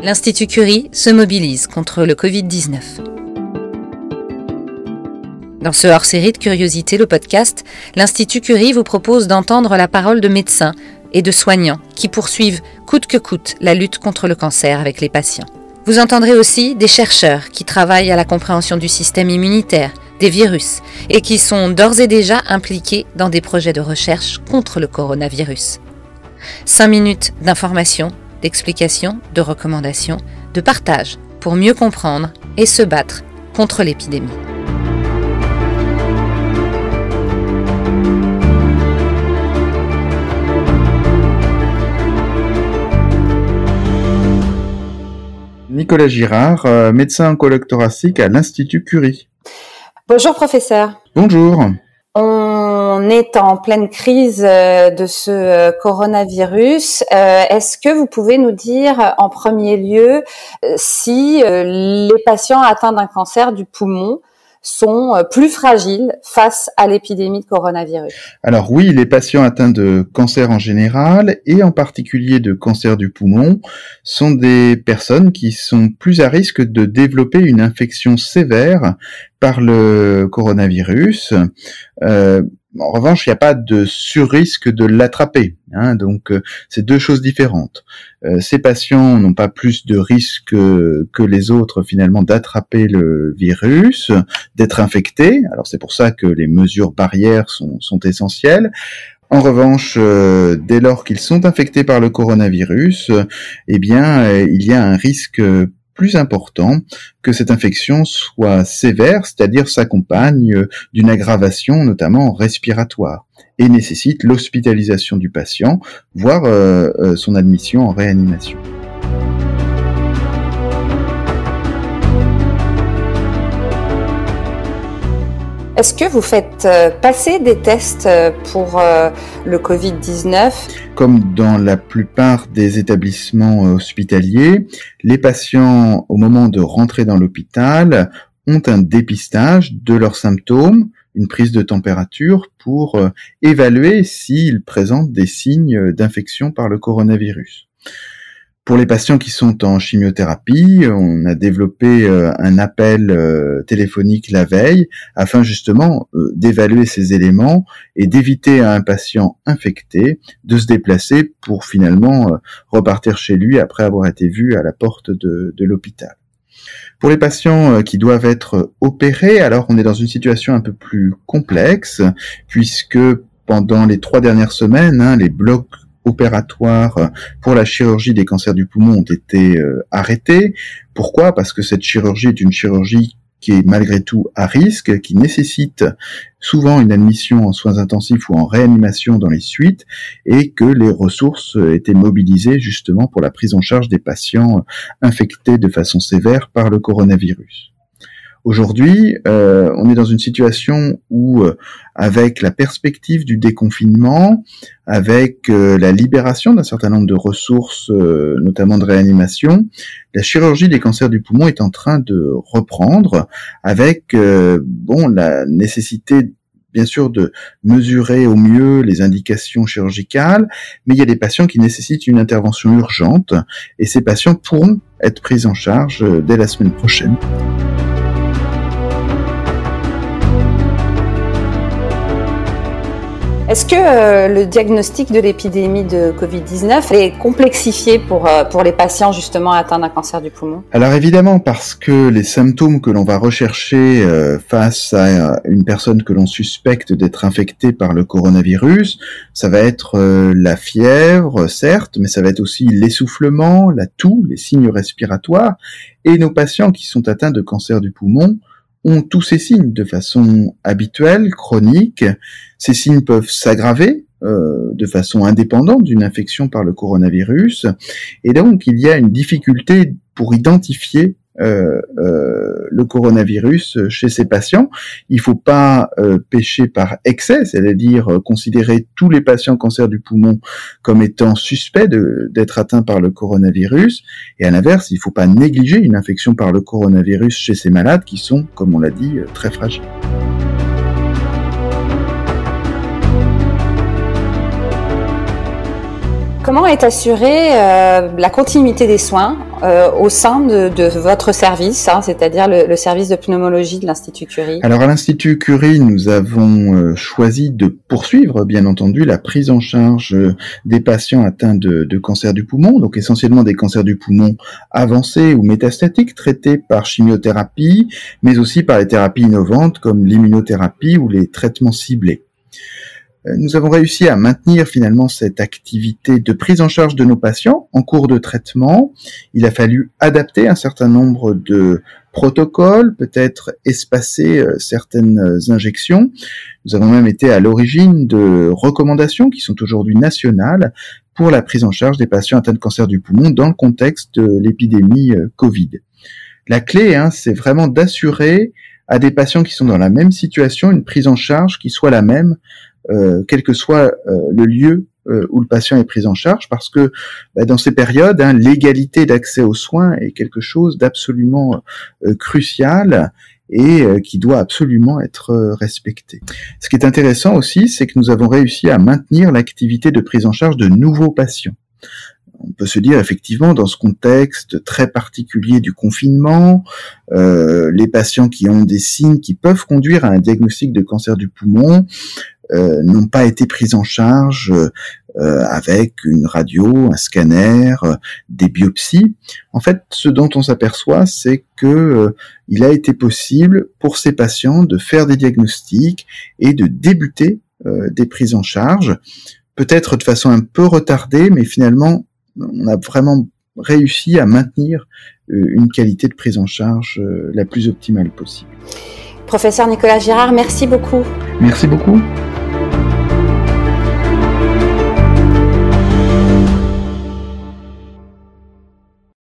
L'Institut Curie se mobilise contre le Covid-19. Dans ce hors-série de Curiosité, le podcast, l'Institut Curie vous propose d'entendre la parole de médecins et de soignants qui poursuivent coûte que coûte la lutte contre le cancer avec les patients. Vous entendrez aussi des chercheurs qui travaillent à la compréhension du système immunitaire, des virus, et qui sont d'ores et déjà impliqués dans des projets de recherche contre le coronavirus. 5 minutes d'information, d'explication, de recommandations, de partage pour mieux comprendre et se battre contre l'épidémie. Nicolas Girard, médecin oncologue thoracique à l'Institut Curie. Bonjour professeur. Bonjour. On est en pleine crise de ce coronavirus. Est-ce que vous pouvez nous dire en premier lieu si les patients atteints d'un cancer du poumon sont plus fragiles face à l'épidémie de coronavirus? Alors oui, les patients atteints de cancer en général et en particulier de cancer du poumon sont des personnes qui sont plus à risque de développer une infection sévère par le coronavirus. En revanche, il n'y a pas de surrisque de l'attraper, donc c'est deux choses différentes. Ces patients n'ont pas plus de risque que les autres finalement d'attraper le virus, d'être infectés. Alors c'est pour ça que les mesures barrières sont essentielles. En revanche, dès lors qu'ils sont infectés par le coronavirus, il y a un risque plus important que cette infection soit sévère, c'est-à-dire s'accompagne d'une aggravation notamment respiratoire et nécessite l'hospitalisation du patient, voire son admission en réanimation. Est-ce que vous faites passer des tests pour le Covid-19 ? Comme dans la plupart des établissements hospitaliers, les patients, au moment de rentrer dans l'hôpital, ont un dépistage de leurs symptômes, une prise de température pour évaluer s'ils présentent des signes d'infection par le coronavirus. Pour les patients qui sont en chimiothérapie, on a développé un appel téléphonique la veille afin justement d'évaluer ces éléments et d'éviter à un patient infecté de se déplacer pour finalement repartir chez lui après avoir été vu à la porte de l'hôpital. Pour les patients qui doivent être opérés, alors on est dans une situation un peu plus complexe puisque pendant les 3 dernières semaines, les blocs opératoires pour la chirurgie des cancers du poumon ont été arrêtés. Pourquoi ? Parce que cette chirurgie est une chirurgie qui est malgré tout à risque, qui nécessite souvent une admission en soins intensifs ou en réanimation dans les suites, et que les ressources étaient mobilisées justement pour la prise en charge des patients infectés de façon sévère par le coronavirus. Aujourd'hui, on est dans une situation où, avec la perspective du déconfinement, avec la libération d'un certain nombre de ressources, notamment de réanimation, la chirurgie des cancers du poumon est en train de reprendre, avec la nécessité bien sûr de mesurer au mieux les indications chirurgicales, mais il y a des patients qui nécessitent une intervention urgente, et ces patients pourront être pris en charge dès la semaine prochaine. Est-ce que le diagnostic de l'épidémie de Covid-19 est complexifié pour les patients justement atteints d'un cancer du poumon ? Alors évidemment, parce que les symptômes que l'on va rechercher face à une personne que l'on suspecte d'être infectée par le coronavirus, ça va être la fièvre, certes, mais ça va être aussi l'essoufflement, la toux, les signes respiratoires. Et nos patients qui sont atteints de cancer du poumon ont tous ces signes de façon habituelle, chronique. Ces signes peuvent s'aggraver de façon indépendante d'une infection par le coronavirus. Et donc, il y a une difficulté pour identifier le coronavirus chez ces patients. Il faut pas pécher par excès, c'est-à-dire considérer tous les patients cancer du poumon comme étant suspects d'être atteints par le coronavirus. Et à l'inverse, il faut pas négliger une infection par le coronavirus chez ces malades qui sont, comme on l'a dit, très fragiles. Comment est assurée la continuité des soins au sein de votre service, c'est-à-dire le service de pneumologie de l'Institut Curie? Alors à l'Institut Curie, nous avons choisi de poursuivre, bien entendu, la prise en charge des patients atteints de cancer du poumon, donc essentiellement des cancers du poumon avancés ou métastatiques, traités par chimiothérapie, mais aussi par les thérapies innovantes comme l'immunothérapie ou les traitements ciblés. Nous avons réussi à maintenir finalement cette activité de prise en charge de nos patients en cours de traitement. Il a fallu adapter un certain nombre de protocoles, peut-être espacer certaines injections. Nous avons même été à l'origine de recommandations qui sont aujourd'hui nationales pour la prise en charge des patients atteints de cancer du poumon dans le contexte de l'épidémie Covid. La clé, c'est vraiment d'assurer à des patients qui sont dans la même situation une prise en charge qui soit la même quel que soit le lieu où le patient est pris en charge, parce que dans ces périodes, l'égalité d'accès aux soins est quelque chose d'absolument crucial et qui doit absolument être respecté. Ce qui est intéressant aussi, c'est que nous avons réussi à maintenir l'activité de prise en charge de nouveaux patients. On peut se dire effectivement dans ce contexte très particulier du confinement, les patients qui ont des signes qui peuvent conduire à un diagnostic de cancer du poumon n'ont pas été pris en charge avec une radio, un scanner, des biopsies. En fait, ce dont on s'aperçoit, c'est que il a été possible pour ces patients de faire des diagnostics et de débuter des prises en charge, peut-être de façon un peu retardée, mais finalement, on a vraiment réussi à maintenir une qualité de prise en charge la plus optimale possible. Professeur Nicolas Girard, merci beaucoup. Merci beaucoup.